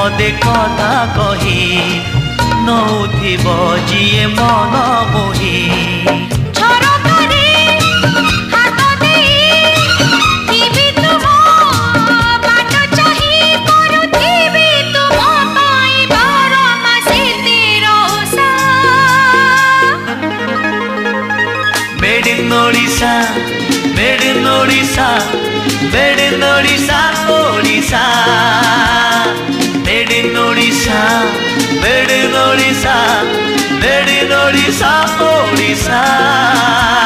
पदे कथा कही नौथिब जिए मन मोही Made in Odisha, made in Odisha, made in Odisha, Odisha. Made in Odisha, made in Odisha, made in Odisha, Odisha.